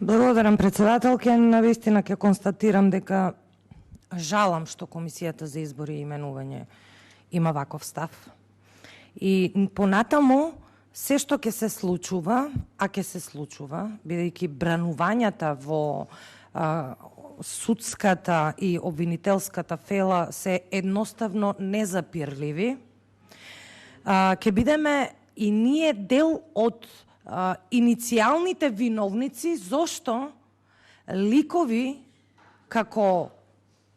Благодарам, председателке. Навистина ќе констатирам дека жалам што Комисијата за избори и именување има ваков став. И понатаму, се што ќе се случува, а ќе се случува, бидејќи бранувањата во судската и обвинителската фела се едноставно незапирливи, ќе бидеме и ние дел од иницијалните виновници зошто ликови како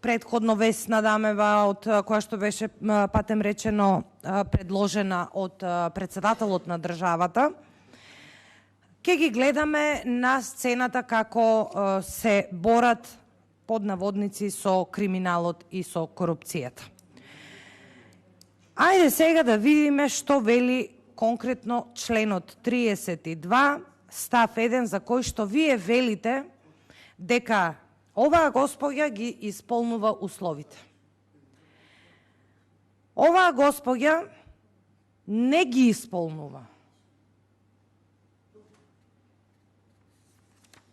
предходно Весна Дамева, од која што беше патем речено предложена од председателот на државата, ќе ги гледаме на сцената како се борат под наводници со криминалот и со корупцијата. Ајде сега да видиме што вели конкретно членот 32, став 1, за кој што вие велите дека оваа госпоѓа ги исполнува условите. Оваа госпоѓа не ги исполнува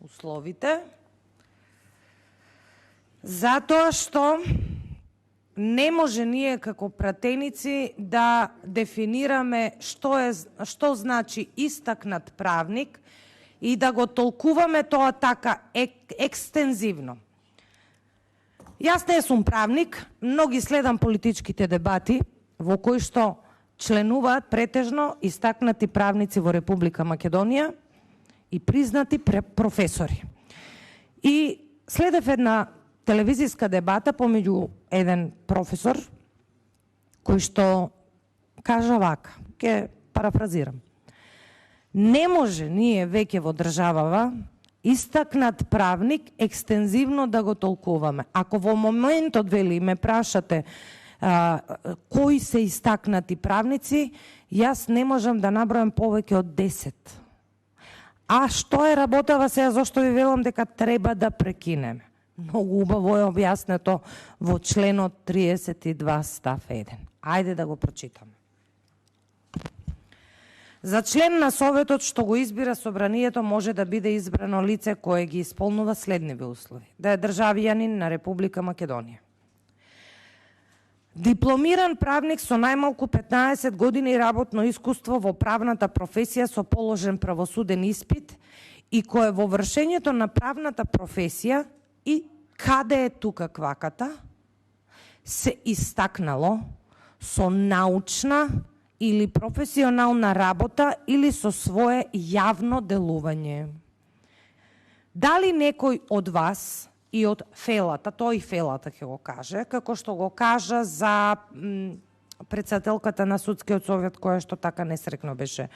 условите, затоа што не може ние како пратеници да дефинираме што значи истакнат правник и да го толкуваме тоа така екстензивно. Јас не сум правник, многи следам политичките дебати во кои што членуваат претежно истакнати правници во Република Македонија и признати професори. И следев една телевизиска дебата помеѓу еден професор кој што кажа вака, ќе парафразирам. Не може ние веќе во државава истакнат правник екстензивно да го толкуваме. Ако во моментот вели ме прашате кои се истакнати правници, јас не можам да набројам повеќе од 10. А што е работава сега, зашто ви велам дека треба да прекинеме? Многу убаво е објаснето во членот 32 став 1. Ајде да го прочитаме. За член на Советот што го избира Собранието може да биде избрано лице кое ги исполнува следниви услови. Да е државјанин на Република Македонија. Дипломиран правник со најмалку 15 години работно искуство во правната професија со положен правосуден испит и кое во вршењето на правната професија и каде е тука кваката, се истакнало со научна или професионална работа или со свое јавно делување. Дали некој од вас и од фелата, тој фелата ќе го каже, како што го кажа за председателката на Судскиот совет, која што така несрекно беше,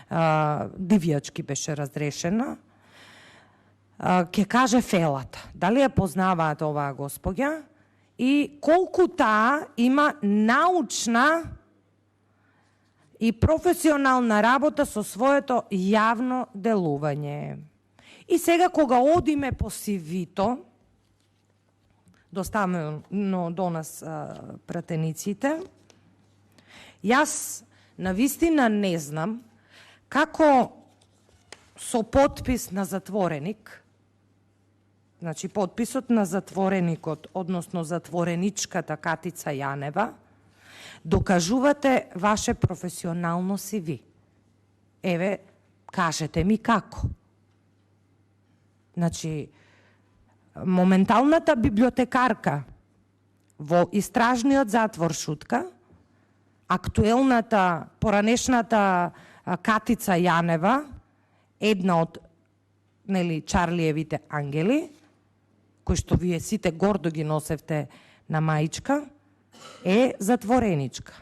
дивјачки беше разрешена, ќе каже фелата. Дали ја познаваат оваа госпоѓа и колку таа има научна и професионална работа со своето јавно делување. И сега кога одиме по CV-то, доставено до нас пратениците, јас навистина не знам како со подпис на затвореник, значи подписот на затвореникот, односно затвореничката Катица Јанева, докажувате ваше професионално CV. Еве, кажете ми како. Значи, моменталната библиотекарка во истражниот затвор Шутка, актуелната, поранешната Катица Јанева, една од Чарлиевите ангели, кои што вие сите гордо ги носевте на маичка, е затвореничка.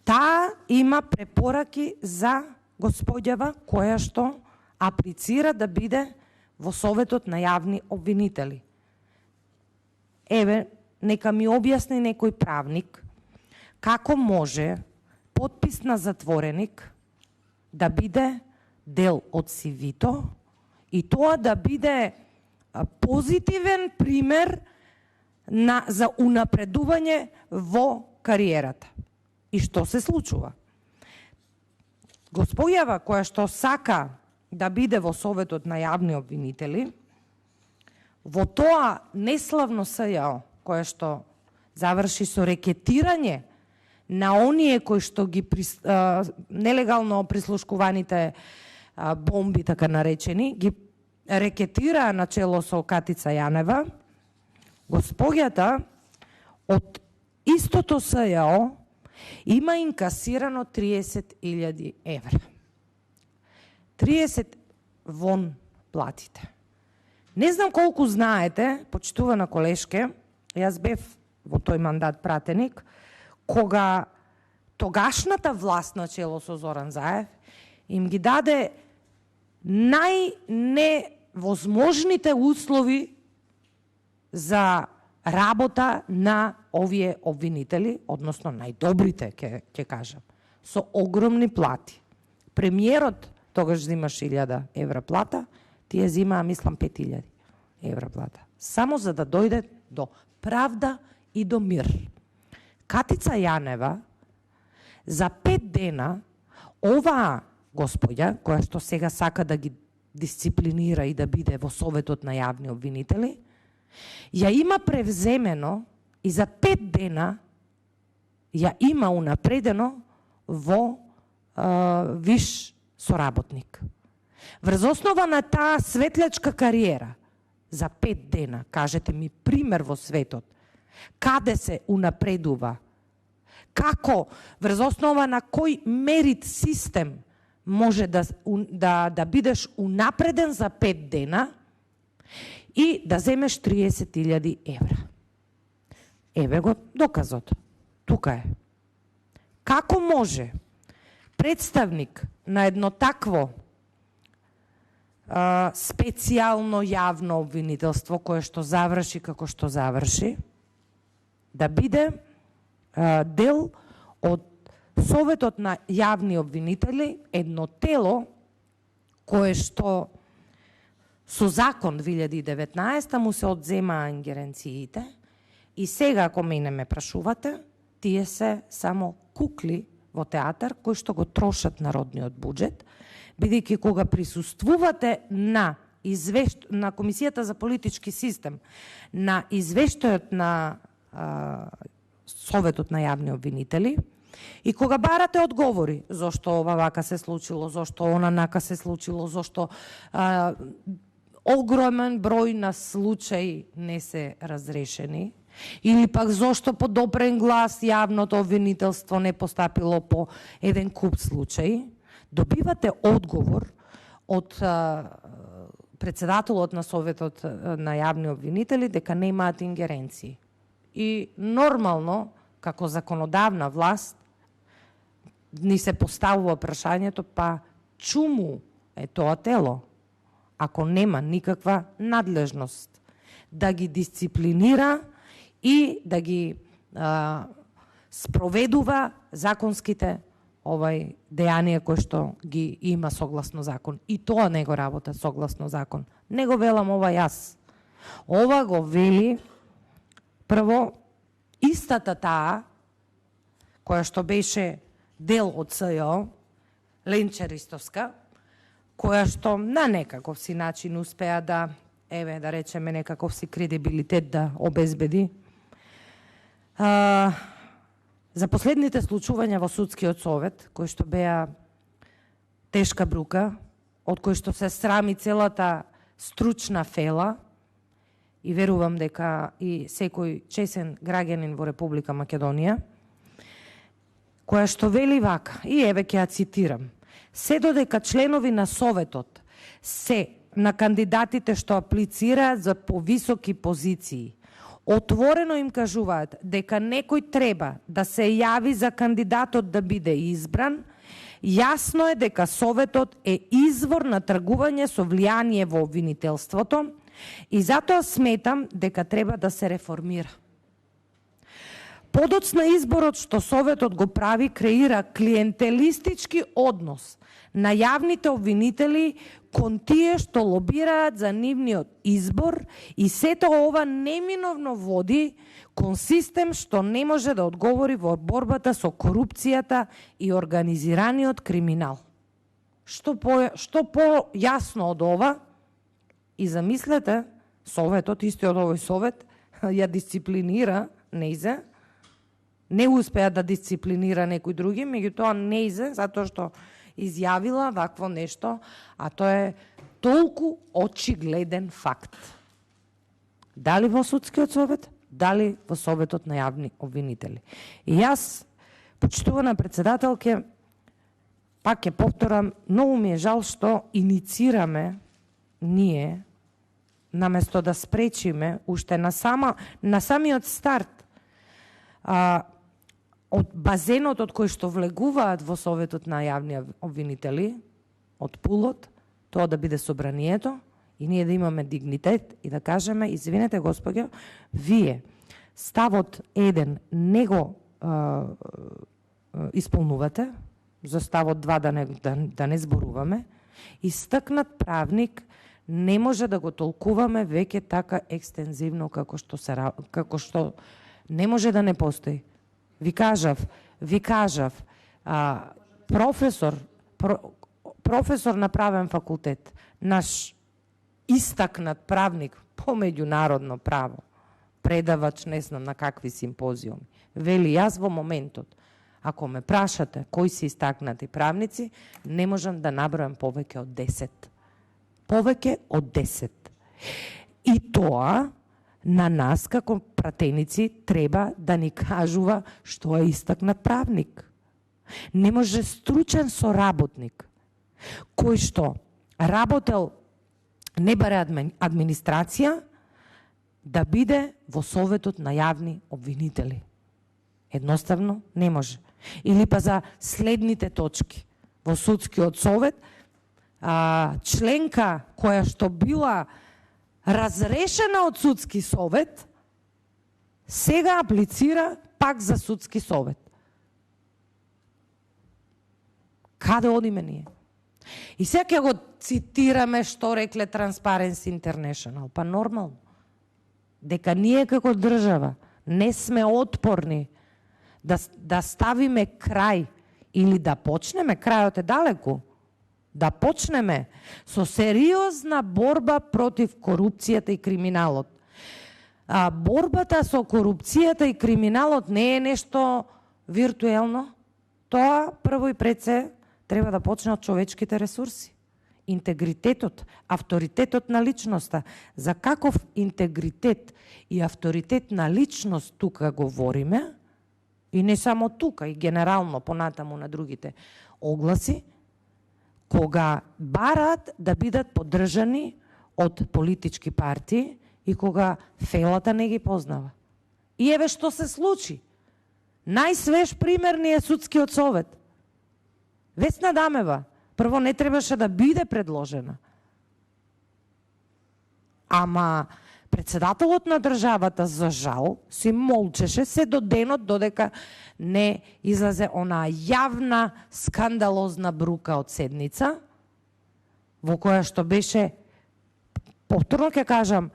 Таа има препораки за господјава која што аплицира да биде во Советот на јавни обвинители. Еве, нека ми објасни некој правник како може подпис на затвореник да биде дел од CV-то и тоа да биде позитивен пример за унапредување во кариерата. И што се случува? Госпоѓава која што сака да биде во Советот на јавни обвинители, во тоа неславно СЈО, кое што заврши со рекетирање на оние кои што ги нелегално прислушкуваните бомби, така наречени, ги рекетираа начело со Катица Јанева, госпоѓата од истото СЈО има инкасирано 30.000 евра. 30 вон платите. Не знам колку знаете, почитувана колешке, јас бев во тој мандат пратеник, кога тогашната власт начело со Зоран Заев им ги даде најневозможните услови за работа на овие обвинители, односно најдобрите, ќе кажам, со огромни плати. Премиерот тогаш зима 1000 евра плата, тие зимаа, мислам, 5000 евра плата. Само за да дојде до правда и до мир. Катица Јанева за 5 дена оваа господја, која што сега сака да ги дисциплинира и да биде во Советот на јавни обвинители, ја има превземено и за 5 дена ја има унапредено во виш соработник. Врз основа на таа светлечка кариера за 5 дена, кажете ми пример во светот, каде се унапредува, како, врз основа на кој мерит систем може да бидеш унапреден за 5 дена и да земеш 30.000 евра. Еве го доказот. Тука е. Како може представник на едно такво специјално јавно обвинителство, кое што заврши како што заврши, да биде дел од Советот на јавни обвинители, едно тело кое што со закон 2019 му се одземаа ингеренциите и сега, ако мене ме прашувате, тие се само кукли во театар кои што го трошат народниот буџет, бидејќи кога присуствувате на Комисијата за политички систем, на извештајот на Советот на јавни обвинители, и кога барате одговори, зошто ова вака се случило, зошто она нака се случило, зошто огромен број на случаи не се разрешени, или пак зошто по допрен глас јавното обвинителство не постапило по еден куп случаи, добивате одговор од председателот на Советот на јавни обвинители дека немаат ингеренции. И нормално, како законодавна власт, ни се поставува прашањето, па чуму е тоа тело, ако нема никаква надлежност да ги дисциплинира и да ги спроведува законските дејанија кои што ги има согласно закон. И тоа не го работа согласно закон. Не го велам ова јас. Ова го вели прво истата таа која што беше дел од СЈО, Ленче Ристовска, која што на некаков си начин успеа да, да речеме, некаков си кредибилитет да обезбеди. За последните случувања во Судскиот совет, кои што беа тешка брука, од кои што се срами целата стручна фела, и верувам дека и секој чесен граѓанин во Република Македонија, која што вели вака, и еве ќе ја цитирам: се додека членови на Советот се на кандидатите што аплицираат за повисоки позиции, отворено им кажуваат дека некој треба да се јави за кандидатот да биде избран, јасно е дека Советот е извор на тргување со влијание во обвинителството и затоа сметам дека треба да се реформира. Подоцна изборот што Советот го прави креира клиентелистички однос на јавните обвинители кон тие што лобираат за нивниот избор и сето ова неминовно води кон систем што не може да одговори во борбата со корупцијата и организираниот криминал. што по-јасно од ова, и замислете, Советот, истиот овој Совет, ја дисциплинира нејзе, не успеа да дисциплинира некои други, меѓутоа нејзе, затоа што изјавила вакво нешто, а тоа е толку очигледен факт. Дали во Судскиот совет, дали во Советот на јавни обвинители. И јас, почитувана председателке, пак ќе повторам, многу ми е жал што иницираме ние, наместо да спречиме уште на самиот старт, од базенот од кој што влегуваат во Советот на јавни обвинители, од пулот, тоа да биде собранието, и ние да имаме дигнитет и да кажеме, извинете господјо, вие ставот 1 не го исполнувате, за ставот 2 да не зборуваме, истакнат правник не може да го толкуваме веќе така екстензивно како што не може да не постои. Ви кажав, професор на правен факултет, наш истакнат правник по меѓународно право, предавач не знам на какви симпозиуми, вели јас во моментот, ако ме прашате кои се истакнати правници, не можам да набројам повеќе од 10. Повеќе од 10. И тоа на нас како пратеници треба да ни кажува што е истакнат правник. Не може стручен соработник кој што работел не баре администрација да биде во Советот на јавни обвинители. Едноставно не може. Или па за следните точки. Во Судскиот совет членка која што била разрешена од Судски совет, сега аплицира пак за Судски совет. Каде одиме ние? И сега ќе го цитираме што рекле Transparency International. Па нормално. Дека ние како држава не сме отпорни да ставиме крај или да почнеме, крајот е далеку, да почнеме со сериозна борба против корупцијата и криминалот. Борбата со корупцијата и криминалот не е нешто виртуелно. Тоа прво и пред се треба да почне од човечките ресурси. Интегритетот, авторитетот на личноста. За каков интегритет и авторитет на личност тука говориме, и не само тука, и генерално понатаму на другите огласи, кога бараат да бидат поддржани од политички партии и кога фелата не ги познава. И еве што се случи. Најсвеж пример ни е Судскиот совет. Весна Дамева, прво не требаше да биде предложена. Ама председателот на државата, за жал, си молчеше се до денот додека не излезе онаа јавна скандалозна брука од седница, во која што беше, повторно ќе кажам,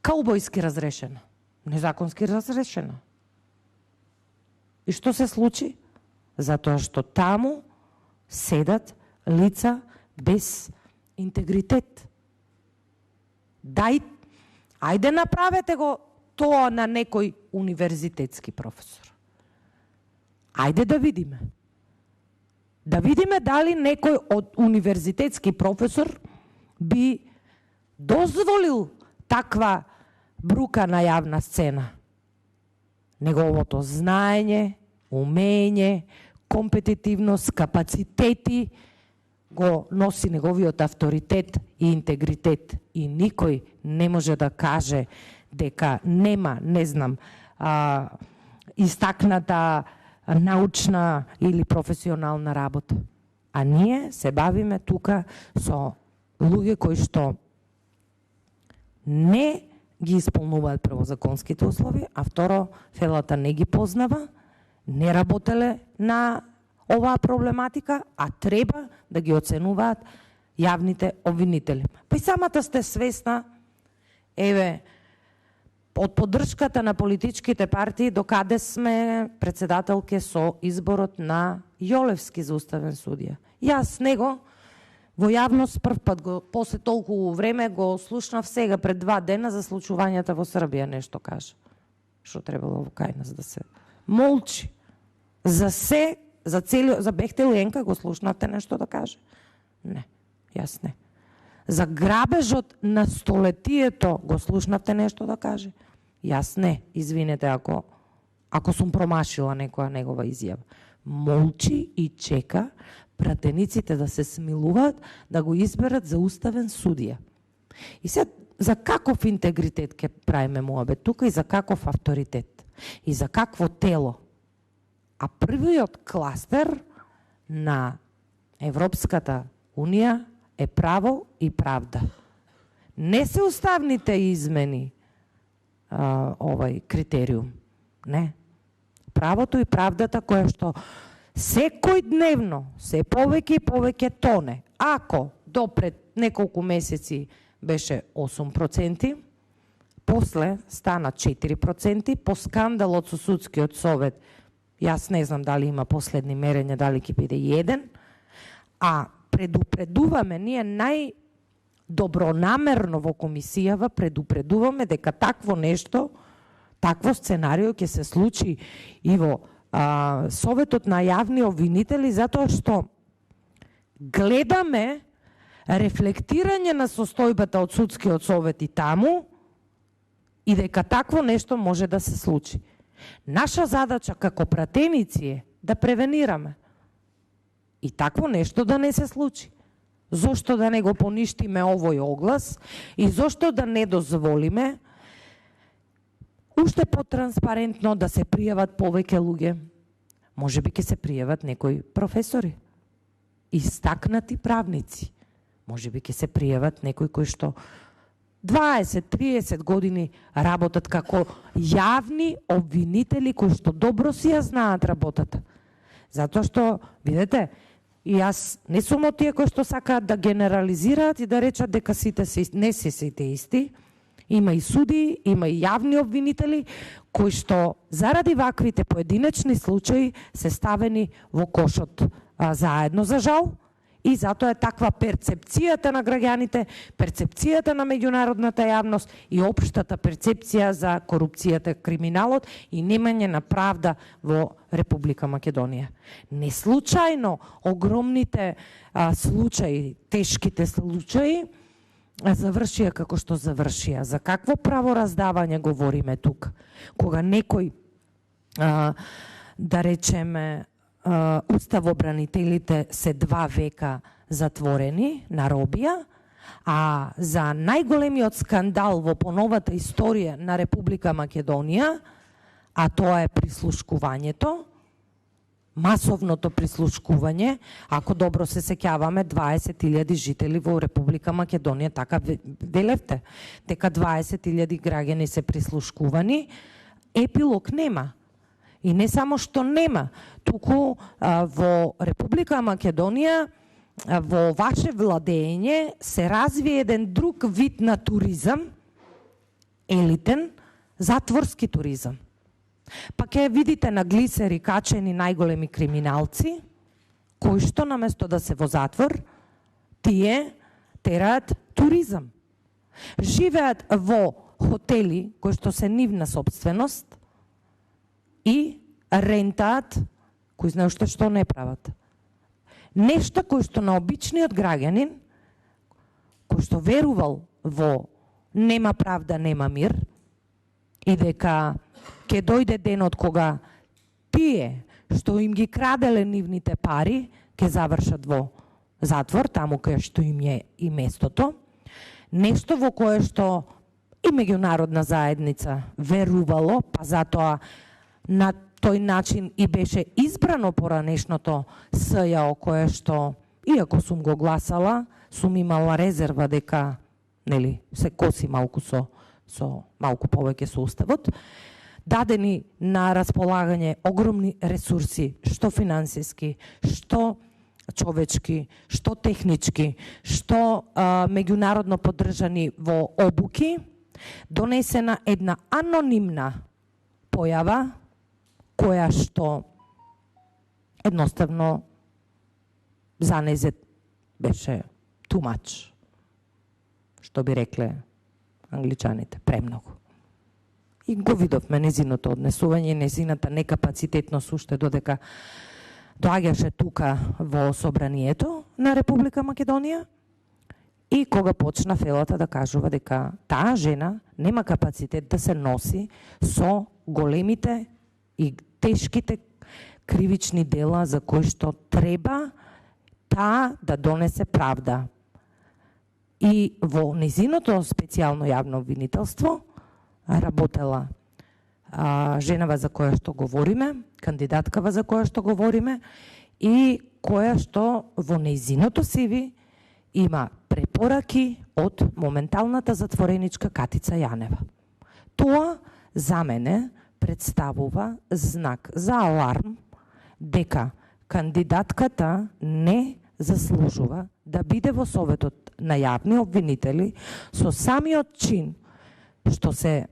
каубојски разрешена, незаконски разрешена. И што се случи? Затоа што таму седат лица без интегритет. Ајде направете го тоа на некој универзитетски професор. Ајде да видиме. Да видиме дали некој од универзитетски професор би дозволил таква брука на јавна сцена. Неговото знаење, умење, компетитивност, капацитети го носи неговиот авторитет и интегритет. И никој не може да каже дека нема, не знам, истакната научна или професионална работа. А ние се бавиме тука со луѓе кои што не ги исполнуваат прво законските услови, а второ, фелата не ги познава, не работеле на оваа проблематика, а треба да ги оценуваат јавните обвинители. Па и самата сте свесна, еве, од поддршката на политичките партии, докаде сме председателке со изборот на Јолевски за уставен судија. Јас него во јавност прв пат после толку време го слушнав сега пред 2 дена за случувањата во Србија нешто каже. Што требало во кај нас да се молчи. За се, за Бехтел Јенка го слушнавте нешто да каже? Не, јас не. За грабежот на столетието го слушнавте нешто да каже? Јас не, извинете ако сум промашила некоја негова изјава. Молчи и чека пратениците да се смилуваат да го изберат за уставен судија. И сега, за каков интегритет ќе правиме муабет тука и за каков авторитет? И за какво тело? А првиот кластер на Европската Унија е право и правда. Не се уставните измени овај критериум. Не. Правото и правдата која што секој дневно, се повеќе и повеќе тоне. Ако до пред неколку месеци беше 8%, после стана 4%, по скандалот со судскиот совет, јас не знам дали има последни мерења, дали ќе биде 1, а предупредуваме, ние најдобронамерно во комисијава предупредуваме дека такво нешто, такво сценарио ќе се случи и во Советот на јавни обвинители, затоа што гледаме рефлектирање на состојбата од судскиот совет и таму и дека такво нешто може да се случи. Наша задача како пратеници е да превенираме и такво нешто да не се случи. Зошто да не го поништиме овој оглас и зошто да не дозволиме уште потранспарентно да се пријават повеќе луѓе. Може би ќе се пријават некои професори, истакнати правници. Може би ќе се пријават некои кои што 20-30 години работат како јавни обвинители кои што добро си ја знаат работата. Затоа што, видете, и јас не сум од тие кои што сакаат да генерализираат и да речат дека не се сите исти. Има и суди, има и јавни обвинители кои што заради ваквите поединечни случаи се ставени во кошот заедно, за жал, и затоа е таква перцепцијата на граѓаните, перцепцијата на меѓународната јавност и општата перцепција за корупцијата, криминалот и немање на правда во Република Македонија. Не случајно огромните случаи, тешките случаи завршија како што завршија. За какво правораздавање говориме тука? Кога некој, да речеме, уставобранителите се 2 века затворени на робија, а за најголемиот скандал во поновата историја на Република Македонија, а тоа е прислушкувањето, масовното прислушкување, ако добро се сеќаваме, 20.000 жители во Република Македонија, така велевте, дека 20.000 граѓани се прислушкувани, епилог нема. И не само што нема, туку во Република Македонија, во ваше владење се разви еден друг вид на туризам, елитен, затворски туризам. Па ќе видите на глисери качени најголеми криминалци, кои што наместо да се во затвор, тие тераат туризам. Живеат во хотели кои што се нивна собственост и рентаат, кои знае уште што не прават. Нешто кои што на обичниот граѓанин, кој што верувал во нема правда, нема мир, и дека ќе дојде денот кога тие што им ги краделе нивните пари ќе завршат во затвор, таму кај што им е и местото. Нешто во кое што и меѓународна заедница верувало, па затоа на тој начин и беше избрано поранешното СЈО, кое што, иако сум го гласала, сум имала резерва дека, нели, се коси малку со малку повеќе со уставот, дадени на располагање огромни ресурси, што финансиски, што човечки, што технички, што меѓународно поддржани во обуки, донесена една анонимна појава, која што едноставно за незе беше too much. Што би рекле англичаните, премногу. И го видовме незиното однесување, незината некапацитетност уште додека доаѓаше тука во собранието на Република Македонија и кога почна фелата да кажува дека таа жена нема капацитет да се носи со големите и тешките кривични дела за кои што треба таа да донесе правда. И во незиното специјално јавно обвинителство работела женава за која што говориме, кандидаткава за која што говориме и која што во незиното CV има препораки од моменталната затвореничка Катица Јанева. Тоа за мене представува знак за аларм дека кандидатката не заслужува да биде во Советот на јавни обвинители со самиот чин што се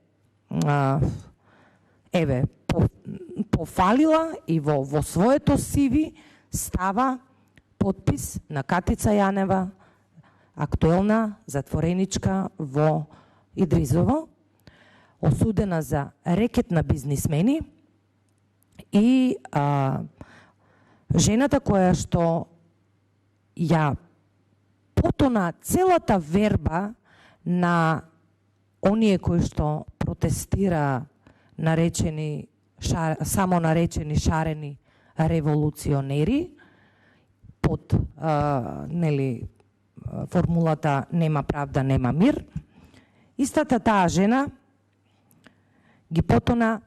пофалила и во своето CV става подпис на Катица Јанева, актуелна затвореничка во Идризово, осудена за рекет на бизнисмени и жената која што ја потона целата верба на оние кои што протестира наречени само наречени шарени револуционери под формулата нема правда, нема мир. Истата таа жена ги потона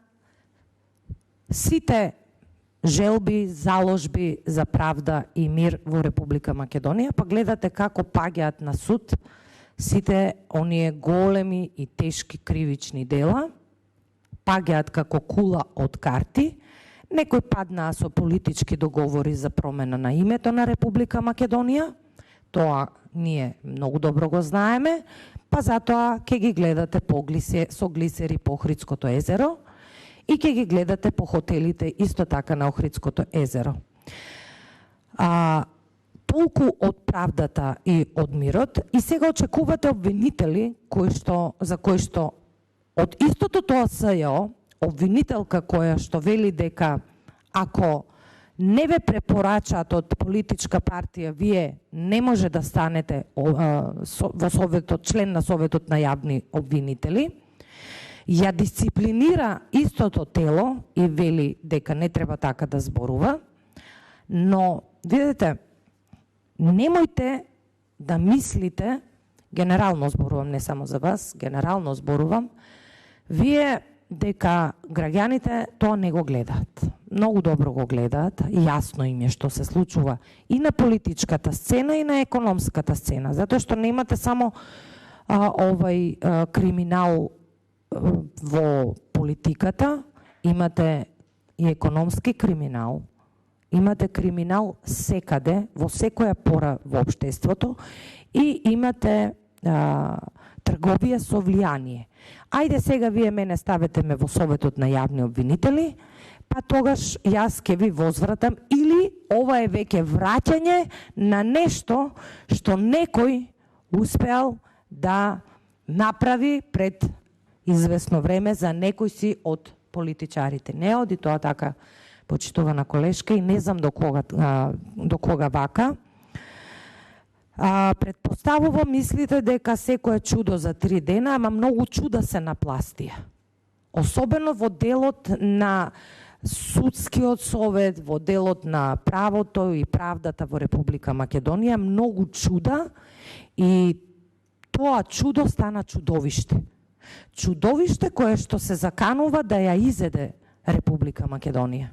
сите желби, заложби за правда и мир во Република Македонија, па гледате како паѓаат на суд сите оние големи и тешки кривични дела, паѓаат како кула од карти, некои паднаа со политички договори за промена на името на Република Македонија, тоа ние многу добро го знаеме, па затоа ќе ги гледате со глисери по Охридското езеро и ќе ги гледате по хотелите исто така на Охридското езеро. Толку од правдата и од мирот и сега очекувате обвинители за кои што од истото тоа СЈО, обвинителка која што вели дека ако не ве препорачаат од политичка партија, вие не може да станете во Советот, член на Советот на јавни обвинители, ја дисциплинира истото тело и вели дека не треба така да зборува, но видите, немојте да мислите, генерално зборувам, не само за вас, генерално зборувам, вие дека граѓаните тоа не го гледаат. Многу добро го гледаат, јасно им е што се случува и на политичката сцена и на економската сцена, затоа што немате само криминал во политиката, имате и економски криминал, имате криминал секаде, во секоја пора во општеството и имате трговија со влијание. Ајде сега вие мене ставете ме во Советот на јавни обвинители, па тогаш јас ќе ви возвратам или ова е веќе враќање на нешто што некој успеал да направи пред известно време за некој си од политичарите. Не оди тоа така, почитувана колешка, и не знам до кога вака. Предпоставувам, мислите дека секое чудо за 3 дена, ама многу чуда се напластија. Особено во делот на судскиот совет, во делот на правото и правдата во Република Македонија, многу чуда и тоа чудо стана чудовиште. Чудовиште кое што се заканува да ја изеде Република Македонија.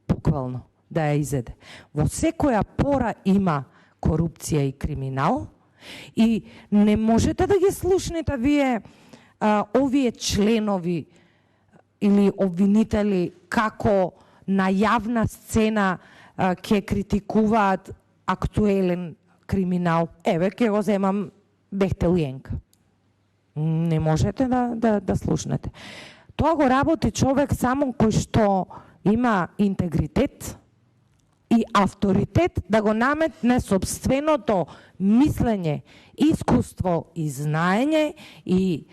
Буквално да ја изеде. Во секоја пора има корупција и криминал и не можете да ги слушнете вие овие членови или обвинители како на јавна сцена ќе критикуваат актуелен криминал. Еве, ќе го земам Бехтелиенка. Не можете да слушнете. Тоа го работи човек само кој што има интегритет и авторитет да го наметне собственото мислење, искуство и знаење и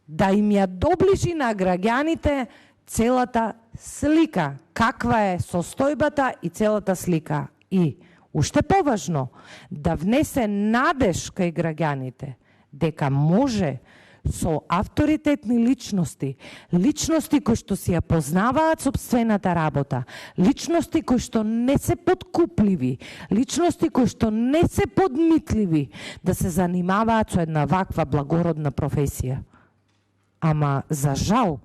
да им ја доближи на граѓаните целата слика, каква е состојбата и целата слика. И, уште поважно, да внесе надеж кај граѓаните, дека може со авторитетни личности, личности кои што си ја познаваат собствената работа, личности кои што не се подкупливи, личности кои што не се подмитливи, да се занимаваат со една ваква благородна професија. Ама, за жал,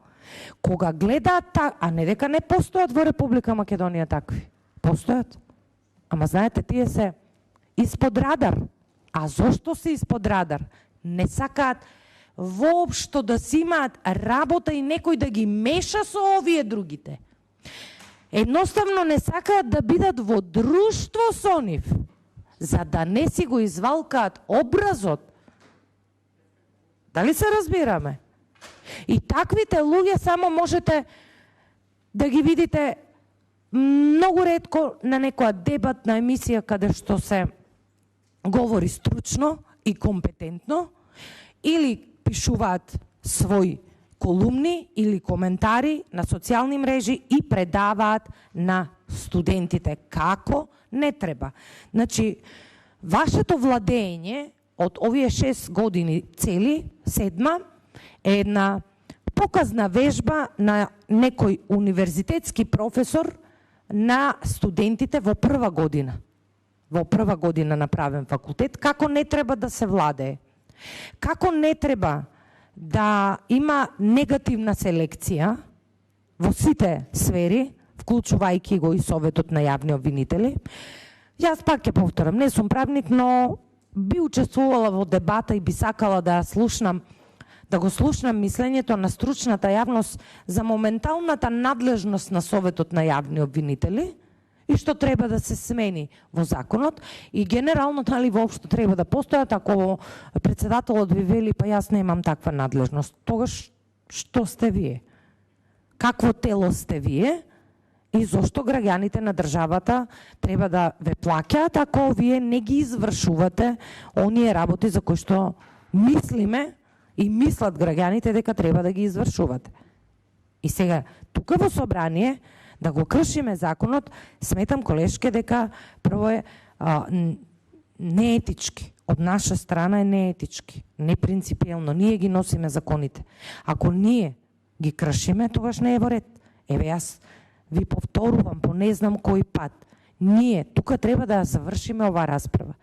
кога гледаат а не дека не постојат во Република Македонија такви. Постојат. Ама знаете, тие се испод радар. А зошто се испод радар? Не сакаат воопшто да си имаат работа и некој да ги меша со овие другите. Едноставно не сакаат да бидат во друштво со нив, за да не си го извалкаат образот. Дали се разбираме? И таквите луѓе само можете да ги видите многу ретко на некоја дебатна емисија каде што се говори стручно и компетентно, или пишуваат своји колумни или коментари на социјални мрежи и предаваат на студентите како не треба. Значи, вашето владење од овие 6 години цели, 7, е една показна вежба на некој универзитетски професор на студентите во прва година. Во прва година на правен факултет, како не треба да се владее. Како не треба да има негативна селекција во сите сфери, вклучувајќи го и Советот на јавни обвинители. Јас пак ќе повторам, не сум правник, но би учествувала во дебата и би сакала да слушнам, да го слушнам мислењето на стручната јавност за моменталната надлежност на Советот на јавни обвинители и што треба да се смени во законот и генерално дали воопшто треба да постојат. Ако председателот ви вели па јас немам таква надлежност, тогаш што сте вие? Какво тело сте вие? И зошто граѓаните на државата треба да ве плаќаат ако вие не ги извршувате оние работи за кои што мислиме и мислат граѓаните дека треба да ги извршувате. И сега, тука во собрание, да го кршиме законот, сметам, колешке, дека прво е неетички. Од наша страна е неетички, непринципиелно. Ние ги носиме законите. Ако ние ги кршиме, тогаш не е во ред. Еве, јас ви повторувам по не знам кој пат. Ние тука треба да завршиме ова расправа,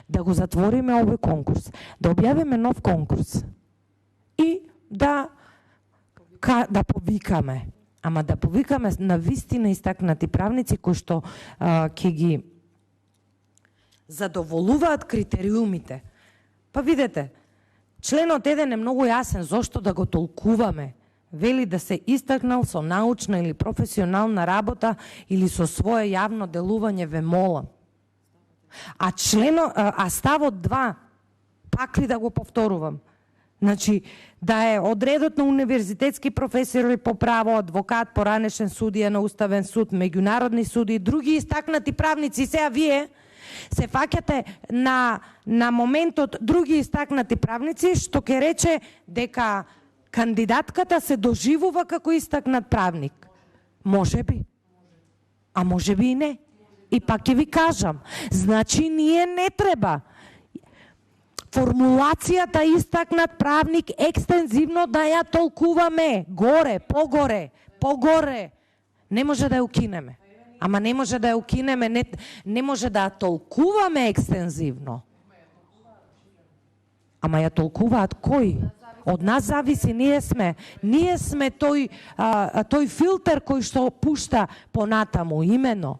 да го затвориме овој конкурс, да објавиме нов конкурс и да повикаме. Ама да повикаме на вистина истакнати правници кои што ќе ги задоволуваат критериумите. Па видете, членот 1 е многу јасен зошто да го толкуваме. Вели да се истакнал со научна или професионална работа или со свое јавно делување, ве молам. А ставот 2, пак ли да го повторувам, значи, да е од редот на универзитетски професори по право, адвокат, поранешен судија на Уставен суд, меѓународни суди и други истакнати правници. Сега вие се фаќате на моментот други истакнати правници, што ќе рече дека кандидатката се доживува како истакнат правник. Може би. А може би и не. И пак ќе ви кажам, значи ние не треба формулацијата истакнат правник екстензивно да ја толкуваме горе, погоре. Не може да ја укинеме. Ама не може да ја укинеме, не може да ја толкуваме екстензивно. Ама ја толкуваат кој? Од нас зависи, ние сме тој филтер кој што пушта понатаму, имено.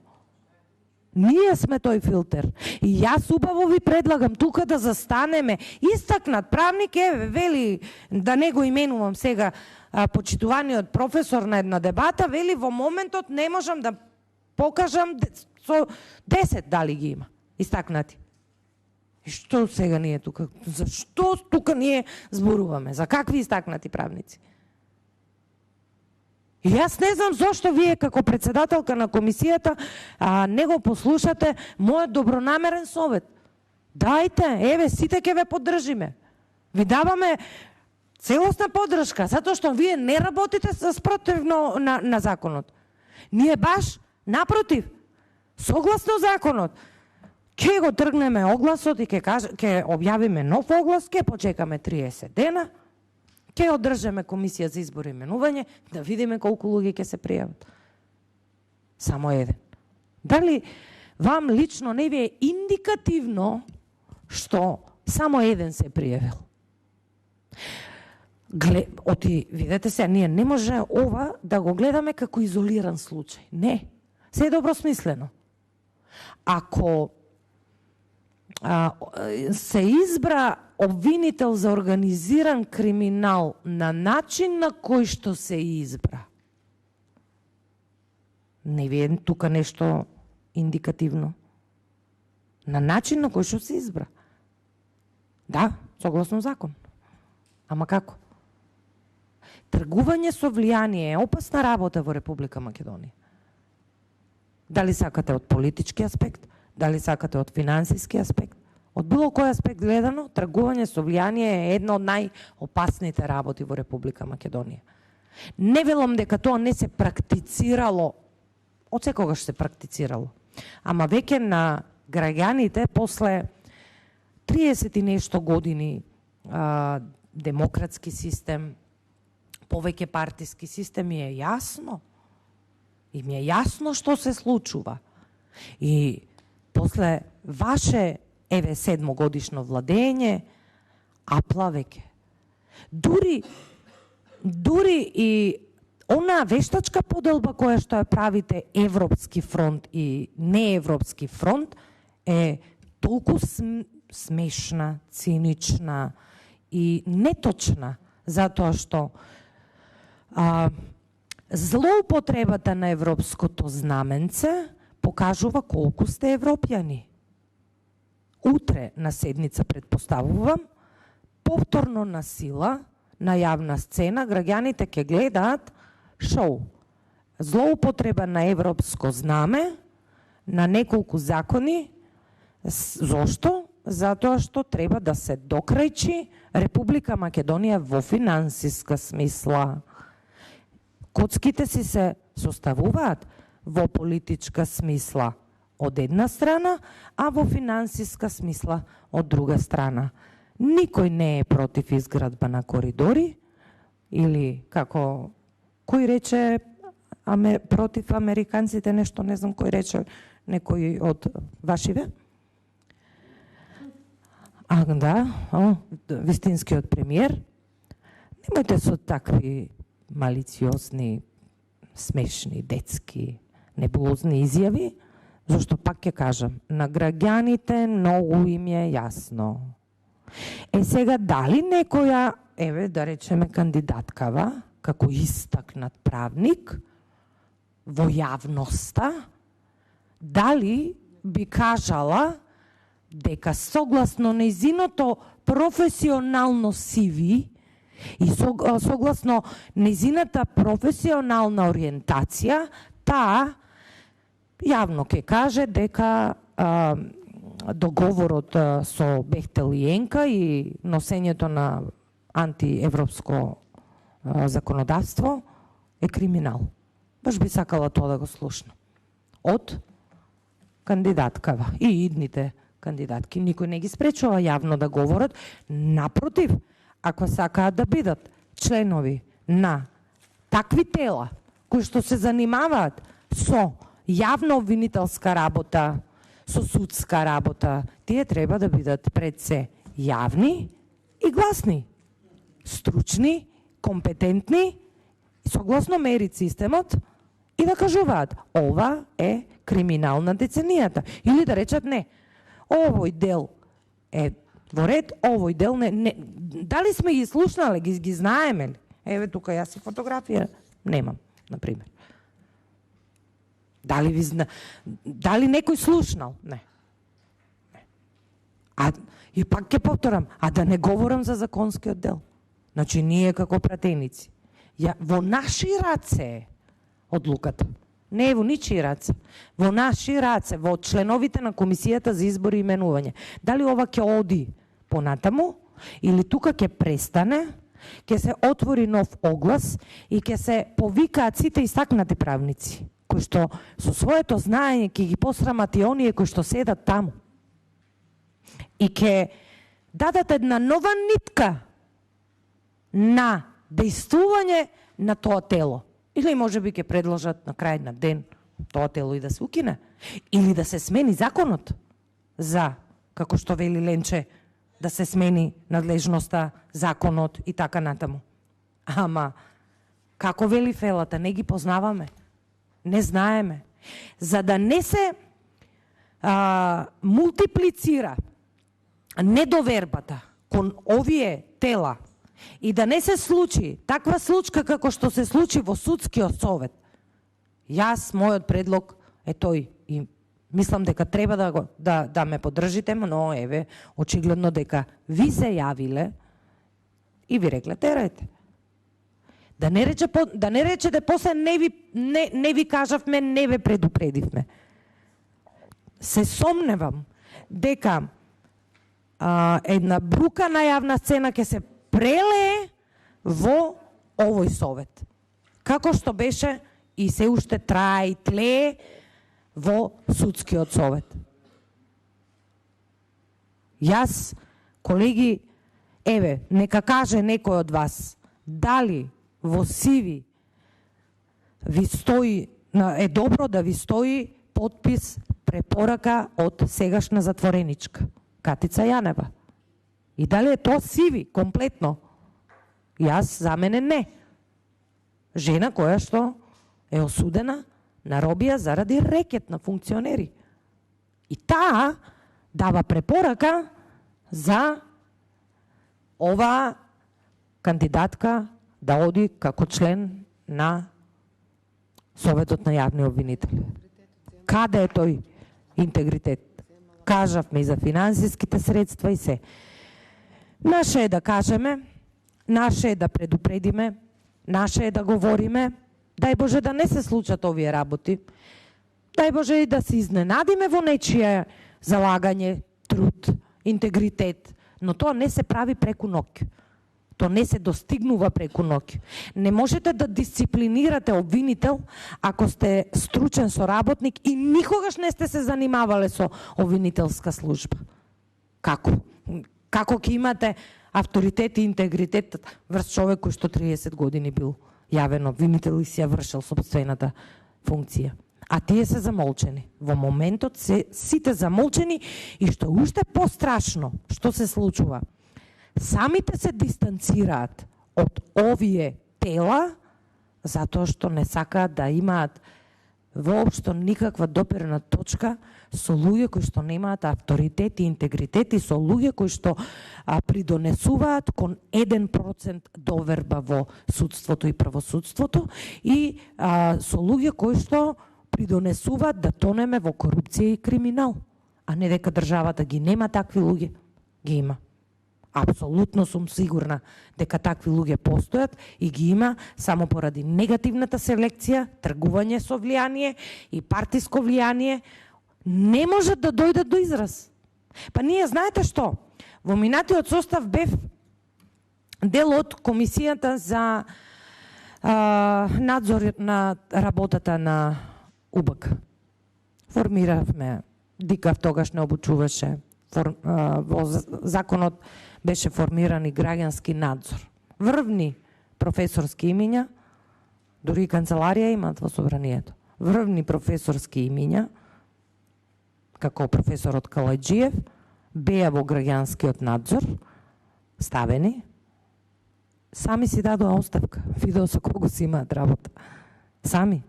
Ние сме тој филтер. И јас убаво ви предлагам тука да застанеме. Истакнат правник, вели, да не го именувам сега почитуваниот професор на една дебата, вели во моментот не можам да покажам со 10 дали ги има истакнати. И што сега ние тука? Зашто тука ние зборуваме? За какви истакнати правници? И јас не знам зошто вие како председателка на комисијата не го послушате мојот добронамерен совет. Дајте, еве, сите ќе ве поддржиме. Ви даваме целосна поддршка, затоа што вие не работите спротивно на законот. Ние баш напротив, согласно законот, ќе го тргнеме огласот и ќе објавиме нов оглас, ќе почекаме 30 дена, ќе одржаме комисија за избор и именување, да видиме колку луѓе ќе се пријават. Само еден. Дали вам лично не ви е индикативно што само еден се пријавил? Видете се, ние не може ова да го гледаме како изолиран случај. Не. Се е добросмислено. Ако се избра обвинител за организиран криминал на начин на кој што се избра, не ви е тука нешто индикативно? На начин на кој што се избра. Да, согласно закон. Ама како? Тргување со влијание е опасна работа во Република Македонија. Дали сакате од политички аспект, дали сакате од финансиски аспект, од било кој аспект гледано, тргување со влијание е една од најопасните работи во Република Македонија. Не велам дека тоа не се практицирало, од секогаш се практицирало, ама веќе на граѓаните после 30 и нешто години демократски систем, повеќе партиски систем, е јасно. Им е јасно што се случува. И после ваше, еве, 7-годишно владење, апла веќе. Дури и она вештачка поделба која што ја правите Европски фронт и неевропски фронт е толку смешна, цинична и неточна, затоа што злоупотребата на европското знаменце покажува колку сте европјани. Утре на седница, предпоставувам, повторно на сила, на јавна сцена, граѓаните ќе гледаат шоу. Злоупотреба на европско знаме, на неколку закони. Зошто? Затоа што треба да се докрајчи Република Македонија во финансиска смисла. Коцките си се составуваат во политичка смисла од една страна, а во финансиска смисла од друга страна. Никој не е против изградба на коридори или како кој рече против американците нешто, не знам кој рече, некој од вашиве? Да, вистинскиот премиер. Немојте со такви малициозни, смешни, детски, небулозни изјави, зашто пак ќе кажам, на граѓаните многу им е јасно. Сега, дали некоја, еве, да речеме кандидаткава, како истакнат правник, во јавноста, дали би кажала дека согласно нејзиното професионално CV и согласно нејзината професионална ориентација, таа јавно ќе каже дека договорот со Бехтел и Енка и носењето на антиевропско законодавство е криминал. Баш би сакала тоа да го слушна. Од кандидаткава и идните кандидатки. Никој не ги спречува јавно да говорат. Напротив, ако сакаат да бидат членови на такви тела, кои што се занимаваат со јавна обвинителска работа, со судска работа, тие треба да бидат пред се јавни и гласни, стручни, компетентни, согласно мерит системот, и да кажуваат, ова е криминал на деценијата. Или да речат не, овој дел е во ред, овој дел не. Дали сме ги слушнале, ги знаеме ли? Еве тука јас и фотографија немам, например. Дали некој слушнал? Не. И пак ќе повторам, да не говорам за законскиот дел. Значи, ние како пратеници, во наши раце одлуката. Не е во ничии раце. Во наши раце, во членовите на Комисијата за избор и именување. Дали ова ќе оди понатаму или тука ќе престане, ќе се отвори нов оглас и ќе се повикаат сите истакнати правници, кои што со своето знаење ќе ги посрамат и оние кои што седат таму. И ќе дадат една нова нитка на дејствување на тоа тело. Или може би ќе предложат на крај на ден тоа тело и да се укине. Или да се смени законот за, како што вели Ленче, да се смени надлежноста, законот и така натаму. Ама, како вели Фелата, не ги познаваме, не знаеме. За да не се мултиплицира недовербата кон овие тела и да не се случи таква случка како што се случи во судскиот совет, јас, мојот предлог е тој и мислам дека треба да ме поддржите, но еве, очигледно дека ви се јавиле и ви рекле терајте. Да не речете после не ви кажавме, не ве предупредивме. Се сомневам дека една брука на јавна сцена ќе се прелее во овој совет. Како што беше и се уште трае и тлее во судскиот совет. Јас, колеги, еве, нека каже некој од вас, дали во СИВИ ви стои, е добро да ви стои потпис препорака од сегашна затвореничка, Катица Јанева. И дали е тоа СИВИ комплетно? Јас, за мене не. Жена која што е осудена на робија заради рекет на функционери. И таа дава препорака за ова кандидатка да оди како член на Советот на јавни обвинители. Каде е тој интегритет? Кажавме и за финансиските средства и се. Наше е да кажеме, наше е да предупредиме, наше е да говориме. Дај Боже да не се случат овие работи. Дај Боже и да се изненадиме во нечие залагање, труд, интегритет, но тоа не се прави преку ноќ. Тоа не се достигнува преку ноќ. Не можете да дисциплинирате обвинител ако сте стручен соработник и никогаш не сте се занимавале со обвинителска служба. Како? Како ќе имате авторитет и интегритет врз човек кој што 30 години бил јавен обвинител и си ја вршил собствената функција? А тие се замолчени. Во моментот сите замолчени и што уште пострашно, што се случува? Самите се дистанцираат од овие тела затоа што не сакаат да имаат воопшто никаква допирна точка со луѓе кои што немаат авторитет и интегритет и со луѓе кои што придонесуваат кон 1% доверба во судството и правосудството и со луѓе кои што придонесуваат да тонеме во корупција и криминал, а не дека државата ги нема такви луѓе. Ги има. Апсолутно сум сигурна дека такви луѓе постојат и ги има само поради негативната селекција, тргување со влијание и партиско влијание не можат да дојдат до израз. Па ние знаете што? Во минатиот состав бев дел од комисијата за надзор на работата на УБК. Формиравме, Дикав тогаш не обучуваше, во законот беше формиран и граѓански надзор. Врвни професорски имиња, дури и канцеларија имаат во собранието. Врвни професорски имиња, како професорот Калајджиев, беа во граѓанскиот надзор, ставени, сами си дадоа оставка. Видео со кого си имаат работа. Сами.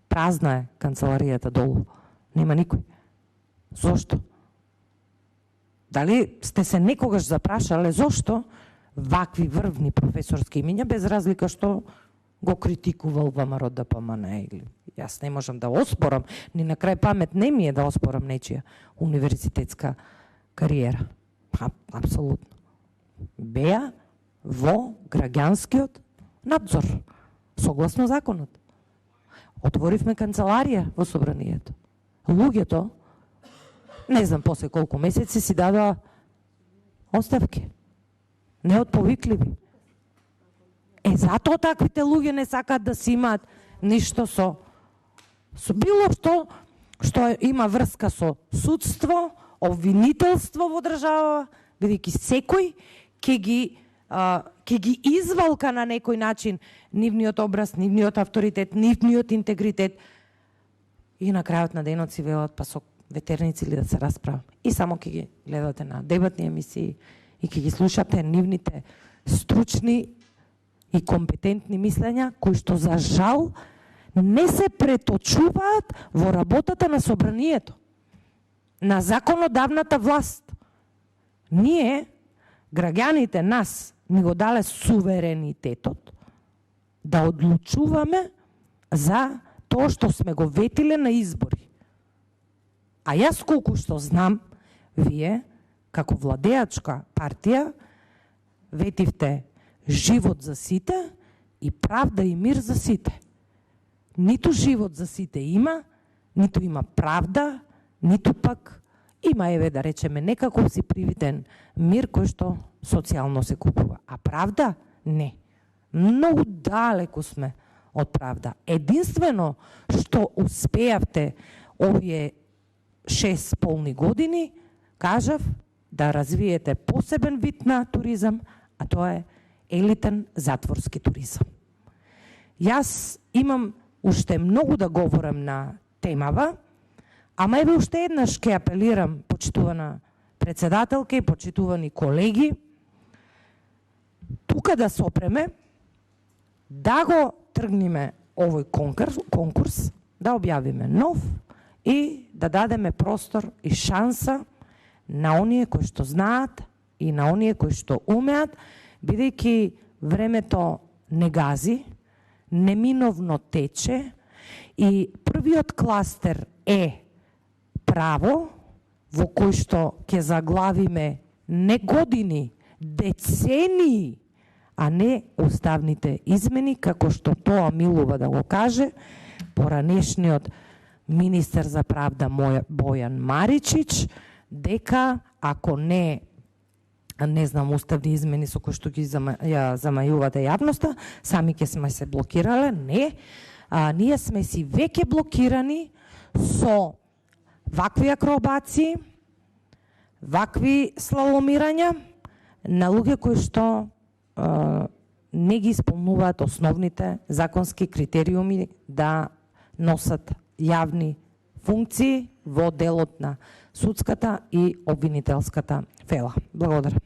Празна е канцеларијата долу. Нема никој. Зошто? Дали сте се некогаш запрашале зошто вакви врвни професорски имиња, без разлика што го критикувал ВМРО ДПМН или јас не можам да оспорам, ни на крај памет не ми е да оспорам нечија универзитетска кариера. Апсолутно. Беа во граѓанскиот надзор, согласно законот. Отворивме канцеларија во собранието. Луѓето, не знам после колку месеци, си дадоа оставки. Неотповикливи. Затоа таквите луѓе не сакаат да си имаат ништо со било што има врска со судство, обвинителство во држава, бидејќи секој ќе ги извалка на некој начин нивниот образ, нивниот авторитет, нивниот интегритет. И на крајот на денот си велат, па со ветерници ли да се расправам. И само ќе ги гледате на дебатни емисии и ќе ги слушате нивните стручни и компетентни мислења, кои што за жал не се преточуваат во работата на собранието, на законодавната власт. Ние, граѓаните, нас, ни го дале суверенитетот да одлучуваме за тоа што сме го ветиле на избори. А јас колку што знам, вие, како владеачка партија, ветивте живот за сите и правда и мир за сите. Ниту живот за сите има, ниту има правда, ниту пак има, еве да речеме, некаков си привиден мир кој што социјално се купува. А правда? Не. Многу далеку сме од правда. Единствено што успеавте овие 6 полни години, кажав, да развиете посебен вид на туризам, а тоа е елитен затворски туризам. Јас имам уште многу да говорам на темава, ама еве уште еднаш ќе апелирам, почитувана председателка и почитувани колеги, тука да сопреме, да го тргнеме овој конкурс, да објавиме нов и да дадеме простор и шанса на оние кои што знаат и на оние кои што умеат, бидејќи времето не гази, неминовно тече и првиот кластер е право, во кој што ќе заглавиме не години, децении, а не уставните измени, како што тоа милува да го каже поранешниот министер за правда Бојан Маричич, дека ако не знам, уставни измени со кои што ги замајувате јавноста, сами ќе сме се блокирале. Не, ние сме си веќе блокирани со вакви акробации, вакви слаломирања на луѓе кои што не ги исполнуваат основните законски критериуми да носат јавни функции во делот на судската и обвинителската фела. Благодарам.